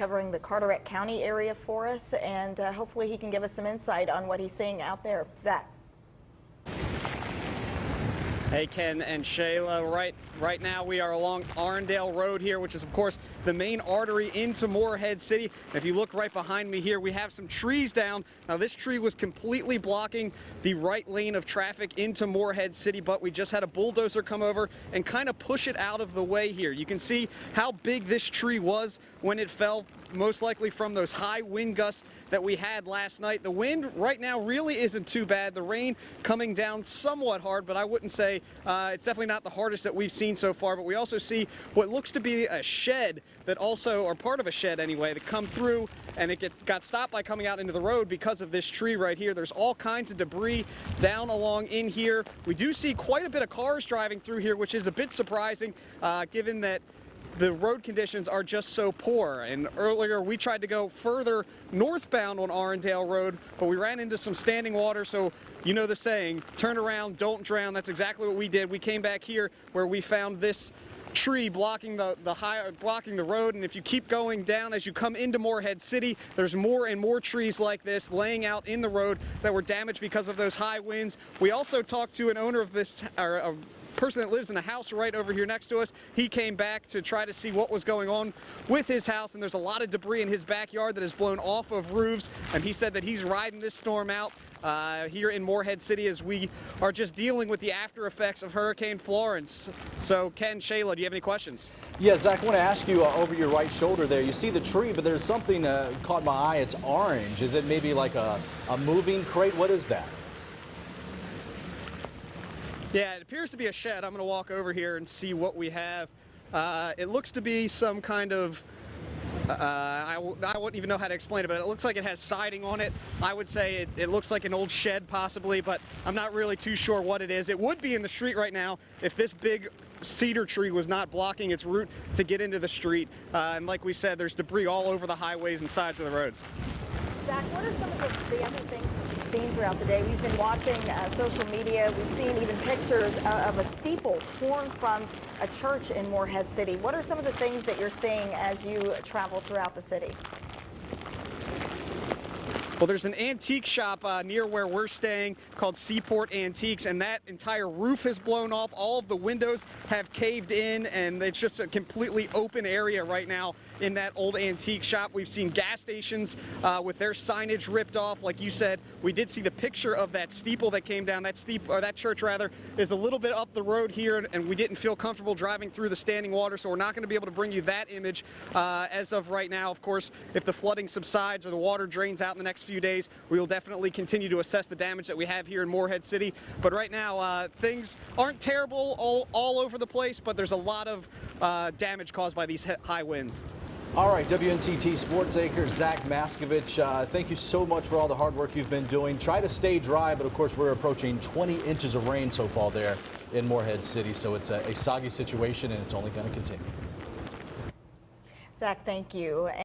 covering the Carteret County area for us, and hopefully he can give us some insight on what he's seeing out there. Zach. Hey, Ken and Shayla, right now we are along Arndale Road here, which is of course the main artery into Morehead City. And if you look right behind me here, we have some trees down. Now this tree was completely blocking the right lane of traffic into Morehead City, but we just had a bulldozer come over and kind of push it out of the way here. You can see how big this tree was when it fell, most likely from those high wind gusts that we had last night. The wind right now really isn't too bad. The rain coming down somewhat hard, but I wouldn't say it's definitely not the hardest that we've seen so far. But we also see what looks to be a shed that also, or part of a shed anyway, that come through, and it got stopped by coming out into the road because of this tree right here. There's all kinds of debris down along in here. We do see quite a bit of cars driving through here, which is a bit surprising given that the road conditions are just so poor. And earlier we tried to go further northbound on Arndale Road, but we ran into some standing water. So you know the saying, turn around, don't drown. That's exactly what we did. We came back here where we found this tree blocking the road, and if you keep going down as you come into Morehead City, there's more and more trees like this laying out in the road that were damaged because of those high winds. We also talked to an owner of this, or a person that lives in a house right over here next to us. He came back to try to see what was going on with his house, and there's a lot of debris in his backyard that is blown off of roofs, and he said that he's riding this storm out here in Morehead City as we are just dealing with the after effects of Hurricane Florence. So Ken, Shayla, do you have any questions? Yeah, Zach, I want to ask you over your right shoulder there. You see the tree, but there's something caught my eye. It's orange. Is it maybe like a moving crate? What is that? Yeah, it appears to be a shed. I'm going to walk over here and see what we have. It looks to be some kind of, I wouldn't even know how to explain it, but it looks like it has siding on it. I would say it looks like an old shed possibly, but I'm not really too sure what it is. It would be in the street right now if this big cedar tree was not blocking its route to get into the street. And like we said, there's debris all over the highways and sides of the roads. Zach, what are some of the other things that we've seen throughout the day? We've been watching social media. We've seen even pictures of a steeple torn from a church in Morehead City. What are some of the things that you're seeing as you travel throughout the city? Well, there's an antique shop near where we're staying called Seaport Antiques, and that entire roof has blown off. All of the windows have caved in, and it's just a completely open area right now in that old antique shop. We've seen gas stations with their signage ripped off. Like you said, we did see the picture of that steeple that came down. That church rather is a little bit up the road here, and we didn't feel comfortable driving through the standing water, so we're not going to be able to bring you that image as of right now. Of course, if the flooding subsides or the water drains out in the next few days, we will definitely continue to assess the damage that we have here in Morehead City. But right now, things aren't terrible all over the place, but there's a lot of damage caused by these high winds. All right, WNCT Sports Acre, Zach Maskovich, thank you so much for all the hard work you've been doing. Try to stay dry, but of course we're approaching 20 inches of rain so far there in Morehead City, so it's a soggy situation and it's only going to continue. Zach, thank you.